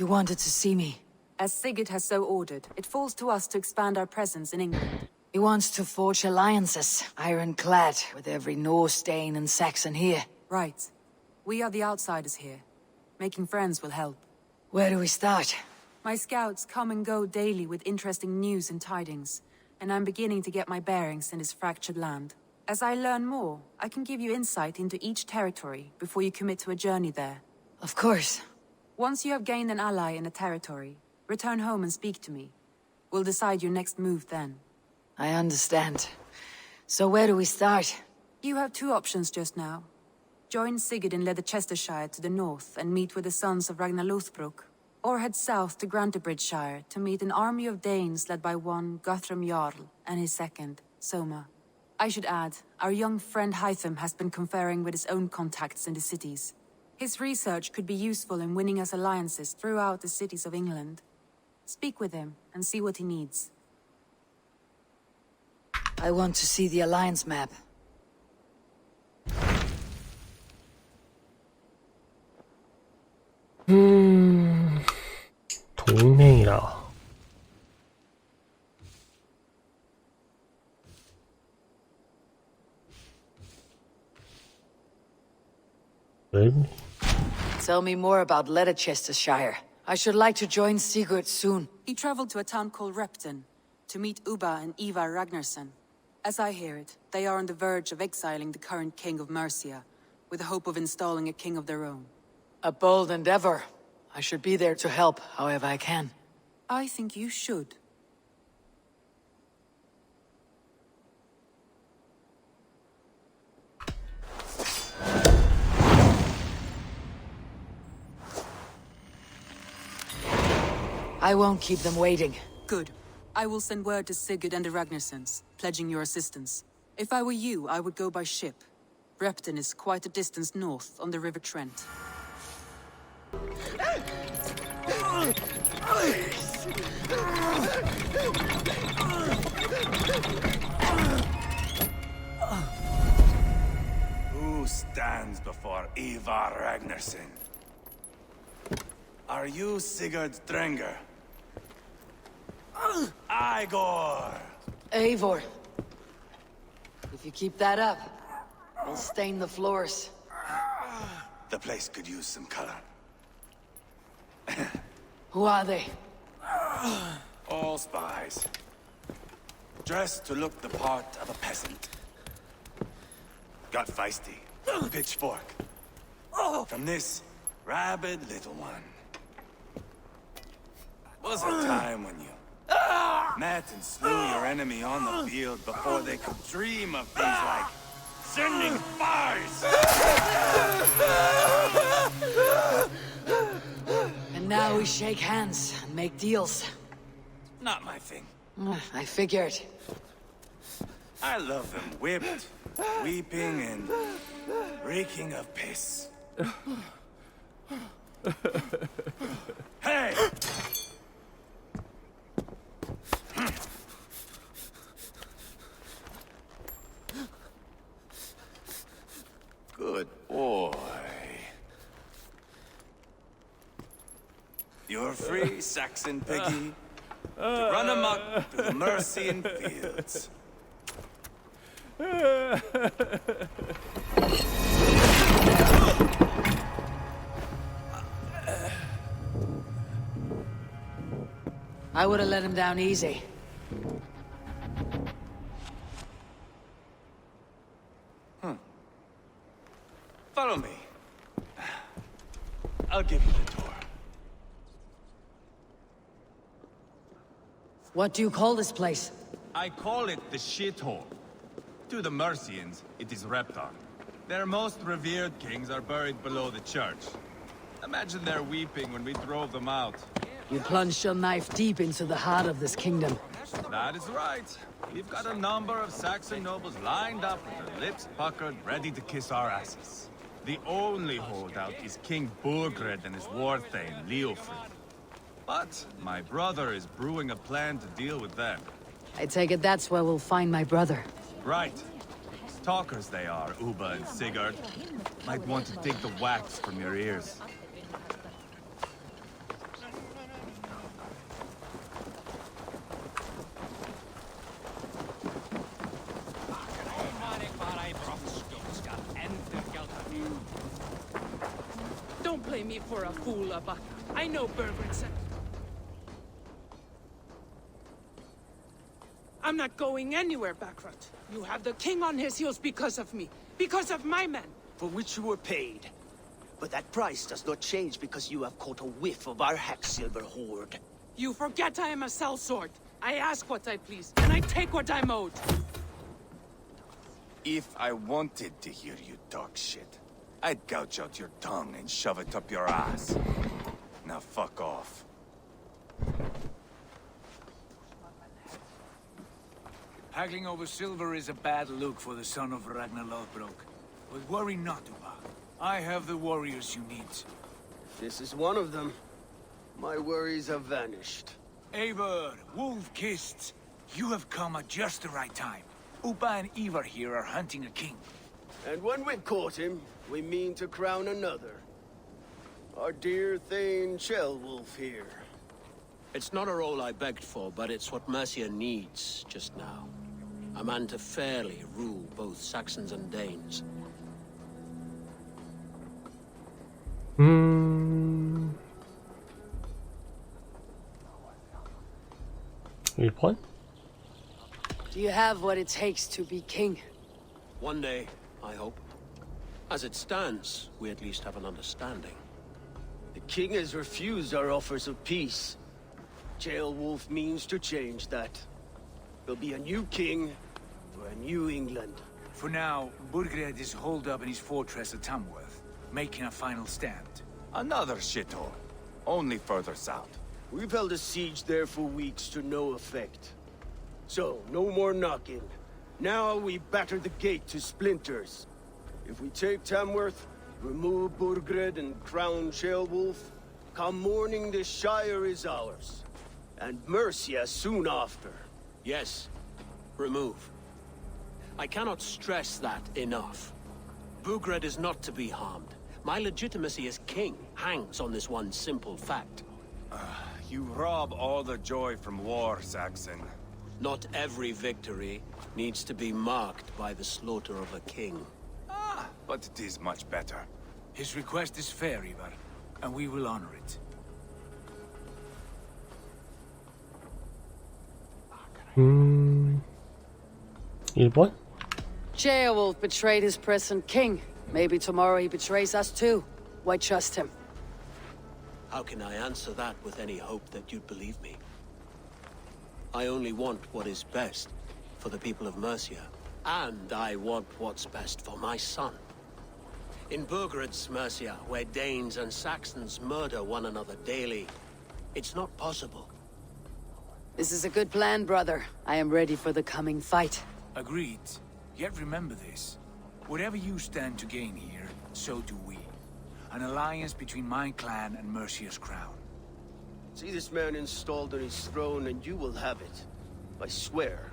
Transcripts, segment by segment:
You wanted to see me. As Sigurd has so ordered, it falls to us to expand our presence in England. He wants to forge alliances, ironclad, with every Norse, Dane, and Saxon here. Right. We are the outsiders here. Making friends will help. Where do we start? My scouts come and go daily with interesting news and tidings, and I'm beginning to get my bearings in this fractured land. As I learn more, I can give you insight into each territory before you commit to a journey there. Of course. Once you have gained an ally in a territory, return home and speak to me. We'll decide your next move then. I understand. So where do we start? You have two options just now. Join Sigurd in Leicestershire to the north and meet with the sons of Ragnar Lothbrok, or head south to Grantebridgeshire to meet an army of Danes led by one Guthrum Jarl and his second, Soma. I should add, our young friend Hytham has been conferring with his own contacts in the cities. His research could be useful in winning us alliances throughout the cities of England. Speak with him and see what he needs. I want to see the alliance map. 동맹이라. Tell me more about Leicestershire. I should like to join Sigurd soon. He traveled to a town called Repton to meet Ubba and Ivar Ragnarsson. As I hear it, they are on the verge of exiling the current king of Mercia, with the hope of installing a king of their own. A bold endeavor. I should be there to help, however I can. I think you should. I won't keep them waiting. Good. I will send word to Sigurd and the Ragnarssons, pledging your assistance. If I were you, I would go by ship. Repton is quite a distance north on the River Trent. Who stands before Ivar Ragnarsson? Are you Sigurd Drenger? Igor! Eivor. If you keep that up, I'll stain the floors. The place could use some color. Who are they? All spies. Dressed to look the part of a peasant. Got feisty. Pitchfork. From this rabid little one. Was a time when you met and slew your enemy on the field before they could dream of things like sending spies! And now we shake hands and make deals. Not my thing. I figured. I love them whipped, weeping, and reeking of piss. Hey! Good boy. You're free, Saxon piggy, to run amok through the Mercian fields. I would have let him down easy. Follow me. I'll give you the tour. What do you call this place? I call it the shithole. To the Mercians, it is Repton. Their most revered kings are buried below the church. Imagine their weeping when we drove them out. You plunged your knife deep into the heart of this kingdom. That is right. We've got a number of Saxon nobles lined up with their lips puckered, ready to kiss our asses. The only holdout is King Burgred and his war thane, Leofrid. But my brother is brewing a plan to deal with them. I take it that's where we'll find my brother. Right. Talkers they are, Ubba and Sigurd. Might want to take the wax from your ears. Don't play me for a fool, Abba. I know Bergred said... I'm not going anywhere, Backrot. You have the king on his heels because of me. Because of my men. For which you were paid. But that price does not change because you have caught a whiff of our Hacksilver hoard. You forget I am a sellsword. I ask what I please, and I take what I'm owed. If I wanted to hear you talk shit, I'd gouge out your tongue and shove it up your ass. Now fuck off. Haggling over silver is a bad look for the son of Ragnarok. But worry not, Uba. I have the warriors you need. This is one of them. My worries have vanished. Eivor, Wolf-Kissed, you have come at just the right time. Uba and Ivar here are hunting a king. And when we've caught him, we mean to crown another. Our dear Thane Ceolwulf here. It's not a role I begged for, but it's what Mercia needs just now. A man to fairly rule both Saxons and Danes. 1번? Do you have what it takes to be king? One day, I hope. As it stands, we at least have an understanding. The king has refused our offers of peace. Ceolwulf means to change that. There'll be a new king for a new England. For now, Burgred is holed up in his fortress at Tamworth, making a final stand. Another shithole. Only further south. We've held a siege there for weeks to no effect. So, no more knocking. Now we batter the gate to splinters. If we take Tamworth, remove Burgred and crown Ceolwulf, come morning the Shire is ours. And Mercia soon after. Yes, remove. I cannot stress that enough. Burgred is not to be harmed. My legitimacy as king hangs on this one simple fact. You rob all the joy from war, Saxon. Not every victory needs to be marked by the slaughter of a king. But it is much better. His request is fair, Ivar, and we will honor it. 1번? Ceolwulf betrayed his present king. Maybe tomorrow he betrays us too. Why trust him? How can I answer that with any hope that you'd believe me? I only want what is best for the people of Mercia. And I want what's best for my son. In Burgred's Mercia, where Danes and Saxons murder one another daily, it's not possible. This is a good plan, brother. I am ready for the coming fight. Agreed. Yet remember this. Whatever you stand to gain here, so do we. An alliance between my clan and Mercia's crown. See this man installed on his throne and you will have it. I swear.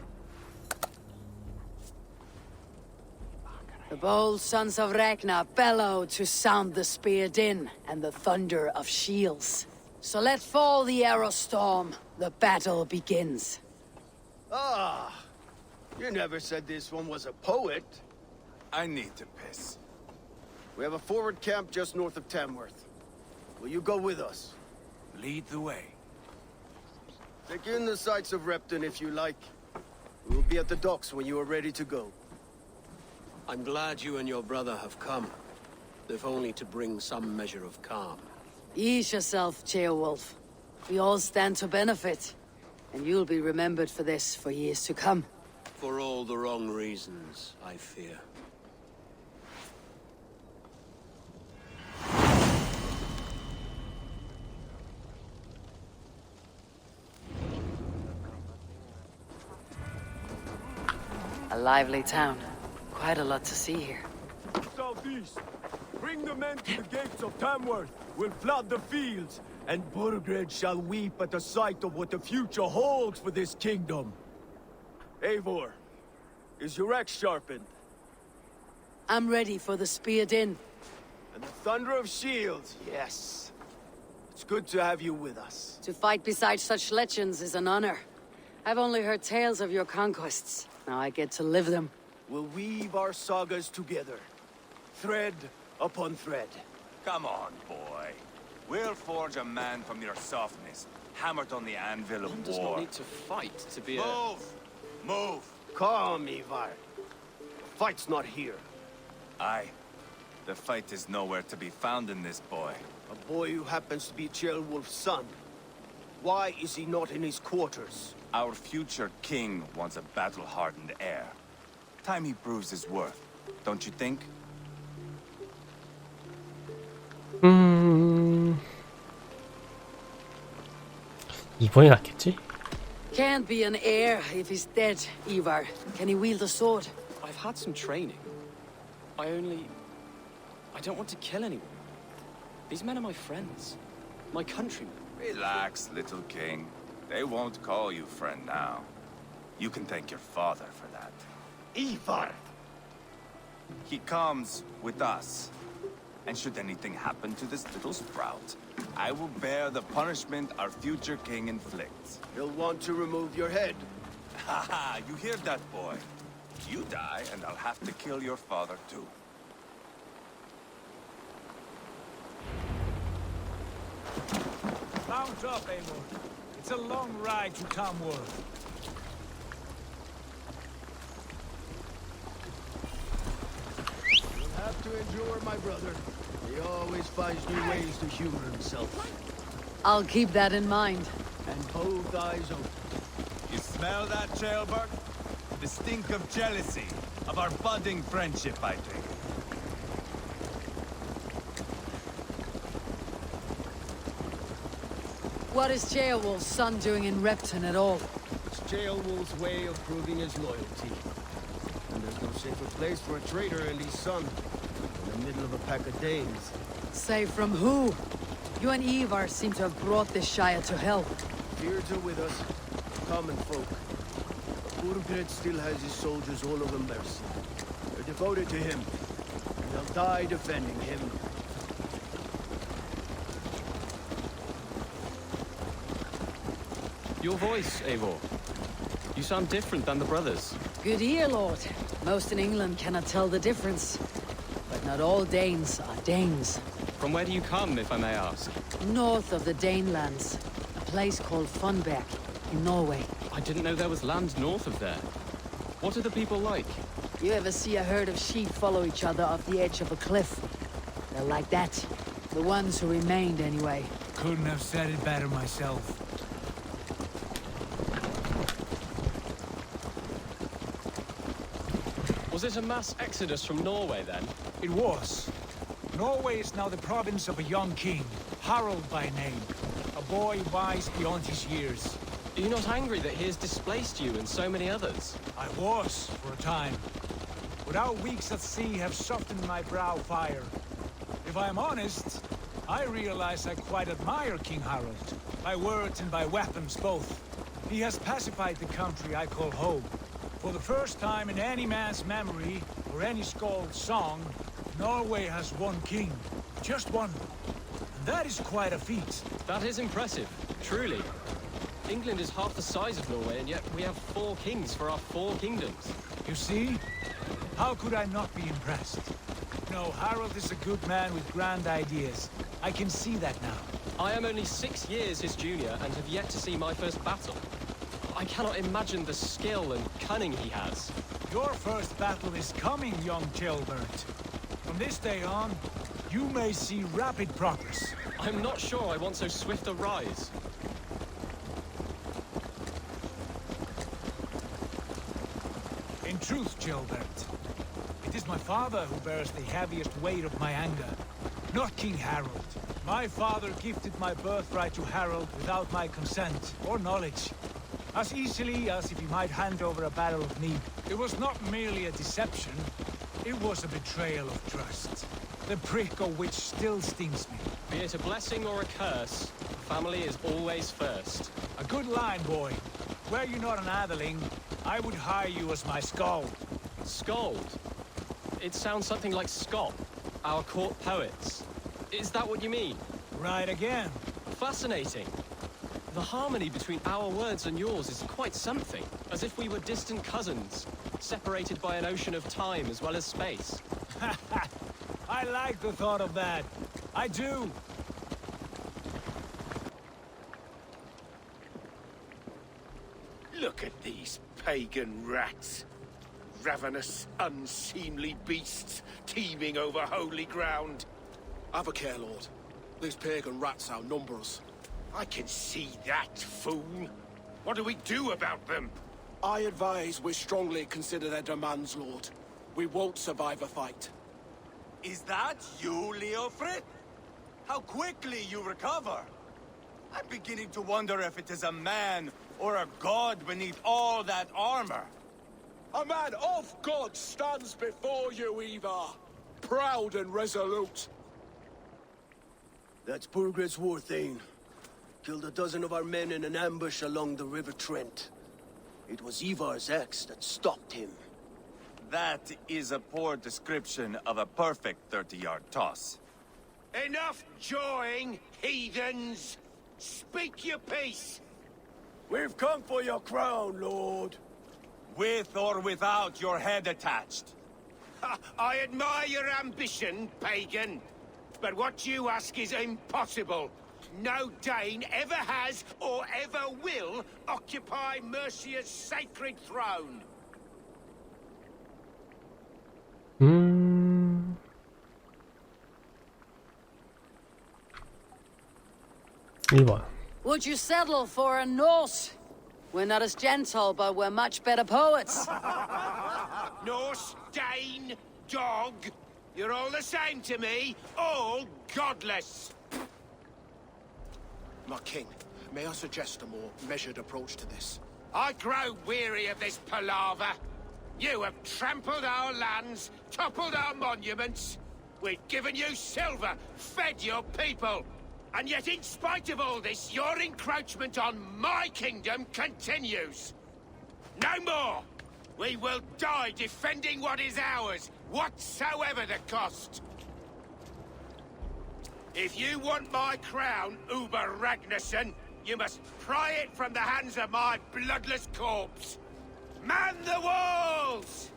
The bold sons of Ragnar bellow to sound the spear din and the thunder of shields. So let fall the arrow storm. The battle begins. Ah! You never said this one was a poet. I need to piss. We have a forward camp just north of Tamworth. Will you go with us? Lead the way. Take in the sights of Repton if you like. We will be at the docks when you are ready to go. I'm glad you and your brother have come, if only to bring some measure of calm. Ease yourself, Ceolwulf. We all stand to benefit. And you'll be remembered for this for years to come. For all the wrong reasons, I fear. A lively town. Quite a lot to see here. Southeast. Bring the men to the gates of Tamworth. We'll flood the fields, and Burgred shall weep at the sight of what the future holds for this kingdom. Eivor, is your axe sharpened? I'm ready for the spear din. And the thunder of shields, yes. It's good to have you with us. To fight beside such legends is an honor. I've only heard tales of your conquests. Now I get to live them. We'll weave our sagas together, thread upon thread. Come on, boy. We'll forge a man from your softness, hammered on the anvil of One does war. not need to fight to be a... Move! Move! Calm, Ivar. The fight's not here. Aye. The fight is nowhere to be found in this boy. A boy who happens to be Ceolwulf's son. Why is he not in his quarters? Our future king wants a battle-hardened heir. Time he proves his worth, don't you think? 이번이 낫겠지? Can't be an heir if he's dead, Ivar. Can he wield a sword? I've had some training. I don't want to kill anyone. These men are my friends. My countrymen. Relax, little king. They won't call you friend now. You can thank your father for that. Ivar! He comes with us. And should anything happen to this little sprout, I will bear the punishment our future king inflicts. He'll want to remove your head. Haha, you hear that, boy? You die, and I'll have to kill your father, too. Mount up, Eivor. It's a long ride to Tamworth. You'll have to endure, my brother. He always finds new ways to humor himself. I'll keep that in mind. And both eyes open. You smell that, Ceolbert? The stink of jealousy, of our budding friendship, I think. What is Ceolwulf's son doing in Repton at all? It's Ceolwulf's way of proving his loyalty. And there's no safer place for a traitor and his son. In the middle of a pack of Danes. Save from who? You and Ivar seem to have brought this Shire to hell. Beards are with us, common folk. But Burgred still has his soldiers all over Mercia. They're devoted to him, and they'll die defending him. Your voice, Eivor. You sound different than the brothers. Good ear, Lord. Most in England cannot tell the difference. But not all Danes are Danes. From where do you come, if I may ask? North of the Danelands, a place called Funberg, in Norway. I didn't know there was land north of there. What are the people like? You ever see a herd of sheep follow each other off the edge of a cliff? They're like that. The ones who remained, anyway. Couldn't have said it better myself. Was it a mass exodus from Norway, then? It was. Norway is now the province of a young king, Harald by name. A boy wise beyond his years. Are you not angry that he has displaced you and so many others? I was, for a time. But our weeks at sea have softened my brow fire. If I am honest, I realize I quite admire King Harald. By words and by weapons both. He has pacified the country I call home. For the first time in any man's memory, or any skald's song, Norway has one king. Just one. And that is quite a feat. That is impressive, truly. England is half the size of Norway, and yet we have 4 kings for our 4 kingdoms. You see? How could I not be impressed? No, Harald is a good man with grand ideas. I can see that now. I am only 6 years his junior and have yet to see my first battle. I cannot imagine the skill and cunning he has. Your first battle is coming, young Ceolbert. From this day on, you may see rapid progress. I'm not sure I want so swift a rise. In truth, Ceolbert, it is my father who bears the heaviest weight of my anger, not King Harald. My father gifted my birthright to Harald without my consent or knowledge. As easily as if he might hand over a barrel of mead. It was not merely a deception, it was a betrayal of trust. The prick of which still stings me. Be it a blessing or a curse, family is always first. A good line, boy. Were you not an atheling, I would hire you as my skald. Skald? It sounds something like Scott, our court poets. Is that what you mean? Right again. Fascinating. The harmony between our words and yours is quite something. As if we were distant cousins, separated by an ocean of time as well as space. I like the thought of that. I do. Look at these pagan rats. Ravenous, unseemly beasts teeming over holy ground. Have a care, Lord. These pagan rats outnumber us. I can see that, fool. What do we do about them? I advise we strongly consider their demands, Lord. We won't survive a fight. Is that you, Leofrid? How quickly you recover! I'm beginning to wonder if it is a man or a god beneath all that armor. A man of God stands before you, Ivar. Proud and resolute. That's Burgred's Warthane. Killed a dozen of our men in an ambush along the River Trent. It was Ivar's axe that stopped him. That is a poor description of a perfect 30-yard toss. Enough jawing, heathens! Speak your peace! We've come for your crown, Lord. With or without your head attached. I admire your ambition, pagan. But what you ask is impossible. No Dane ever has or ever will occupy Mercia's sacred throne. Would you settle for a Norse? We're not as gentle, but we're much better poets. Norse, Dane, dog. You're all the same to me. All godless. My king, may I suggest a more measured approach to this? I grow weary of this palaver. You have trampled our lands, toppled our monuments. We've given you silver, fed your people. And yet, in spite of all this, your encroachment on my kingdom continues. No more! We will die defending what is ours, whatsoever the cost. If you want my crown, Uber Ragnarsson, you must pry it from the hands of my bloodless corpse. Man the walls!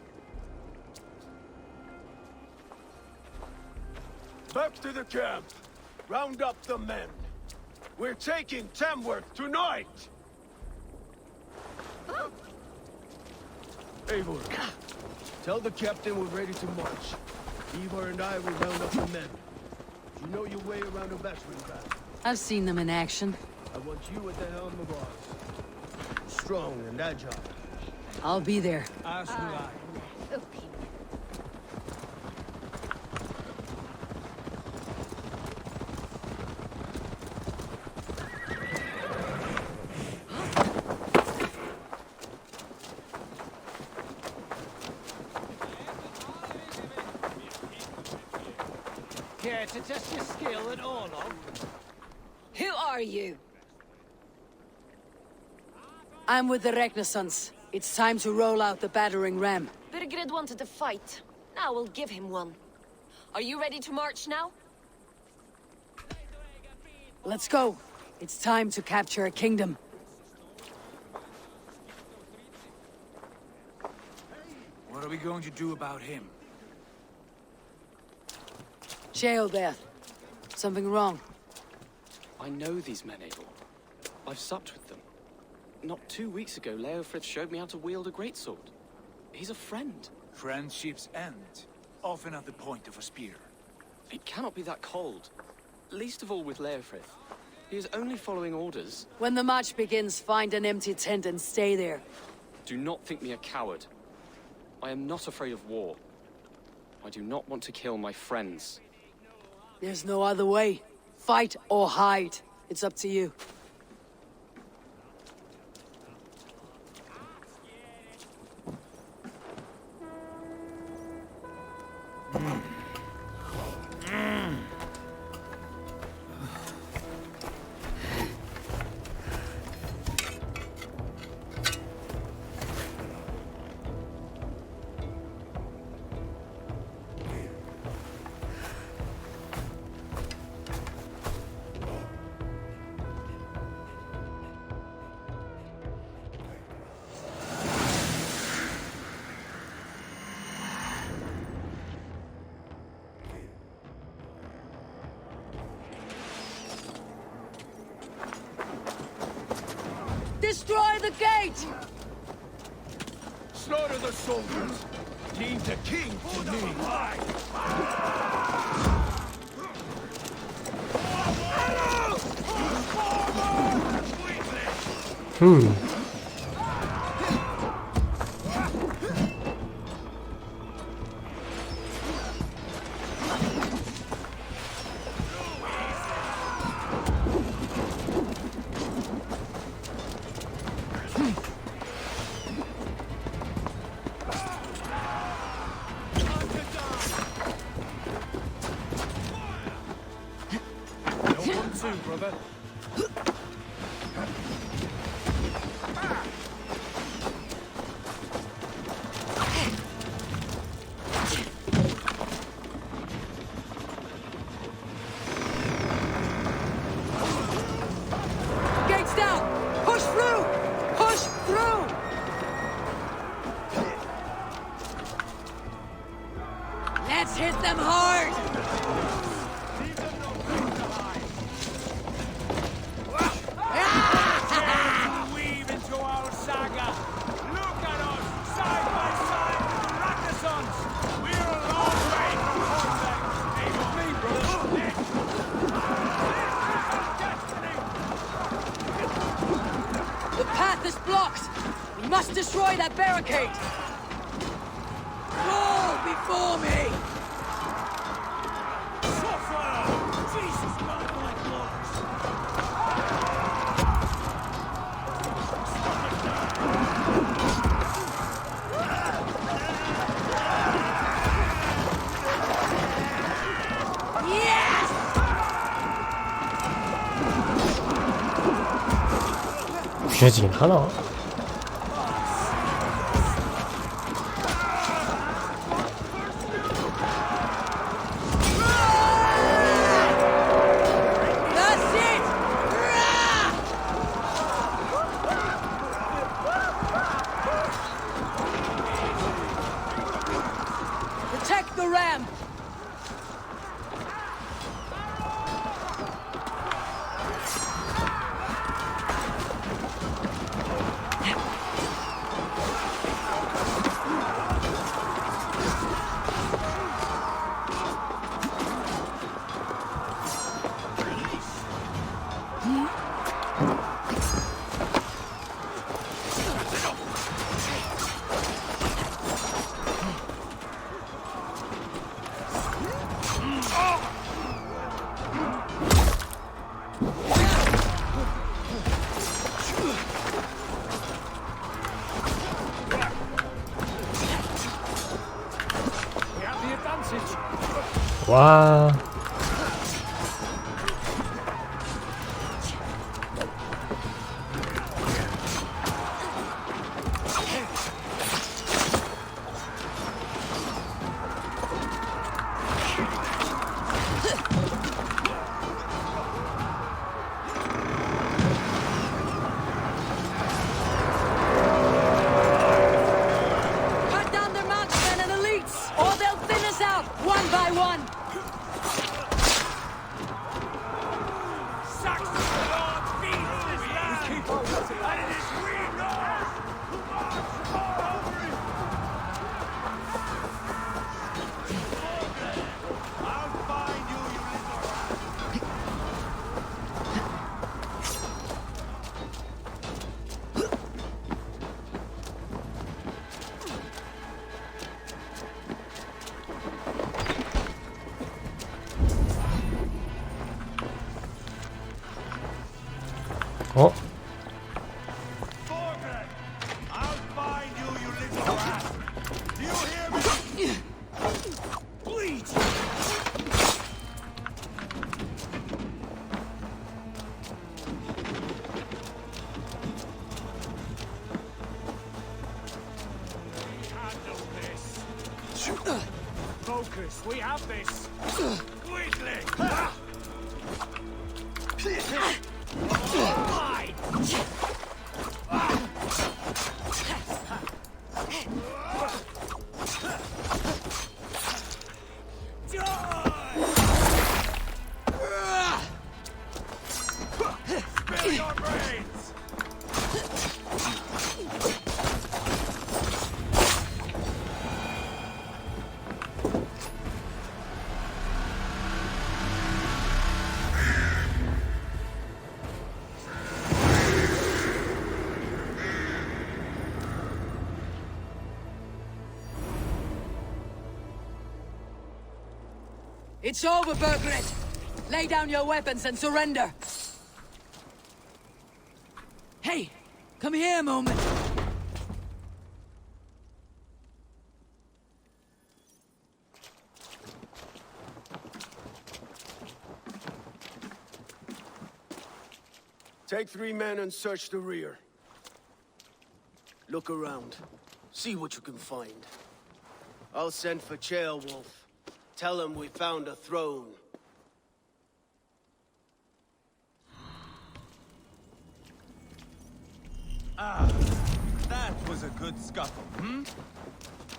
Back to the camp. Round up the men. We're taking Tamworth tonight! Eivor, tell the captain we're ready to march. Eivor and I will round up the men. You know your way around a battering ram. I've seen them in action. I want you at the helm of ours. Strong and agile. I'll be there. As will I. Care to test your skill at all, Who are you? I'm with the Regnissance. It's time to roll out the battering ram. Burgred wanted to fight. Now we'll give him one. Are you ready to march now? Let's go. It's time to capture a kingdom. What are we going to do about him? Jail death. Something wrong. I know these men, Abel. I've supped with them. Not 2 weeks ago, Leofrid showed me how to wield a greatsword. He's a friend. Friendships end, often at the point of a spear. It cannot be that cold. Least of all with Leofrid. He is only following orders. When the march begins, find an empty tent and stay there. Do not think me a coward. I am not afraid of war. I do not want to kill my friends. There's no other way. Fight or hide. It's up to you. destroy the gate! Slaughter the soldiers. Leave the king to me. Brother. Gates down! Push through! Push through! Let's hit them hard! Weave into our saga. Look at us, side by side with the Ragnasons. We're a long way from Horseback. Aim with me, brother. The path is blocked! We must destroy that barricade! Fall before me! Jesus, God, my lords. Yes! 귀해지긴 하나? That's it! Rah! Protect the ram! We have the advantage. 와. Cut down their marksmen and elites, or they'll thin us out one by one! Saxon Lord feeds this land. And it is we Lords who march all over it. I'll find you, you little rat. 어? Borgred! I'll find you, you little rat. Do you hear me? Bleed. Handle this. Focus. We have this. Quickly! Spare your brains! It's over, Burgred! Lay down your weapons and surrender! Hey! Come here a moment! Take 3 men and search the rear. Look around. See what you can find. I'll send for Chaelwolf. Tell him we found a throne. Ah, that was a good scuffle, hmm?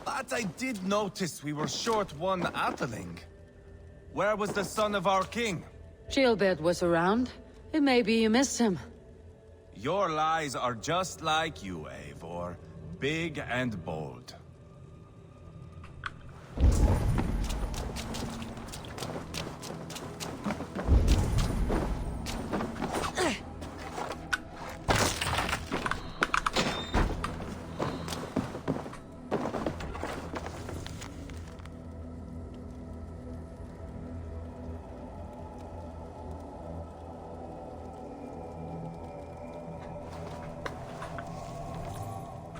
But I did notice we were short one Atheling. Where was the son of our king? Gilbert was around. It may be you missed him. Your lies are just like you, Eivor. Big and bold.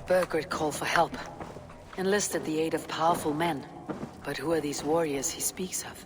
Burgred called for help. Enlisted the aid of powerful men. But who are these warriors he speaks of?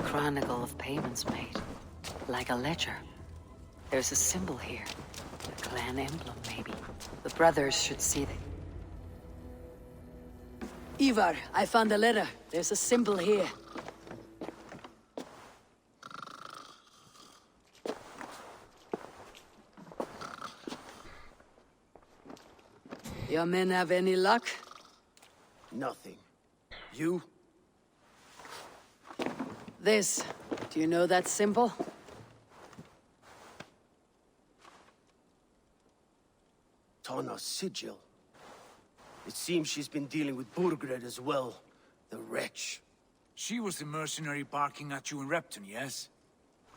Chronicle of payments made. Like a ledger. There's a symbol here. A clan emblem, maybe. The brothers should see it. Ivar, I found a letter. There's a symbol here. Your men have any luck? Nothing. You? This. Do you know that symbol? Tana's sigil. It seems she's been dealing with Burgred as well. The wretch. She was the mercenary barking at you in Repton, yes?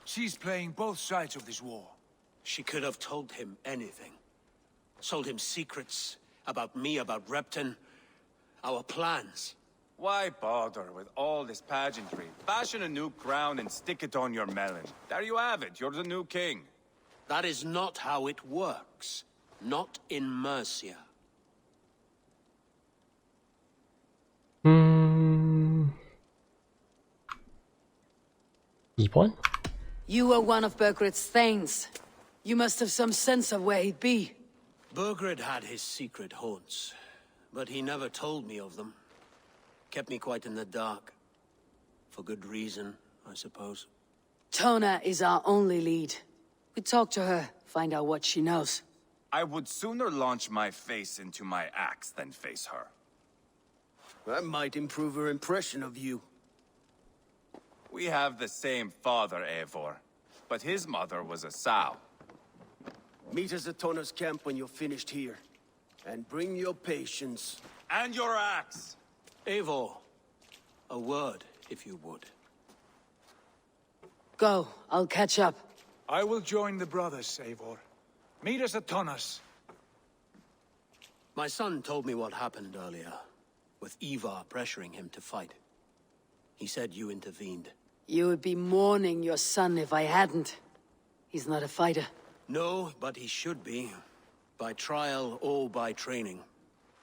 She's playing both sides of this war. She could have told him anything. Told him secrets about me, about Repton, our plans. Why bother with all this pageantry? Fashion a new crown and stick it on your melon. There you have it, you're the new king. That is not how it works. Not in Mercia. 이번? You were one of Burgred's thanes. You must have some sense of where he'd be. Burgred had his secret haunts, but he never told me of them. Kept me quite in the dark. For good reason, I suppose. Tona is our only lead. We talk to her, find out what she knows. I would sooner launch my face into my axe than face her. That might improve her impression of you. We have the same father, Eivor, but his mother was a sow. Meet us at Tona's camp when you're finished here. And bring your patience. And your axe! Eivor, a word, if you would. Go, I'll catch up. I will join the brothers, Eivor. Meet us at Tonas. My son told me what happened earlier, with Ivar pressuring him to fight. He said you intervened. You would be mourning your son if I hadn't. He's not a fighter. No, but he should be. By trial or by training.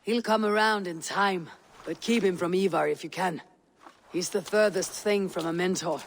He'll come around in time, but keep him from Ivar if you can. He's the furthest thing from a mentor.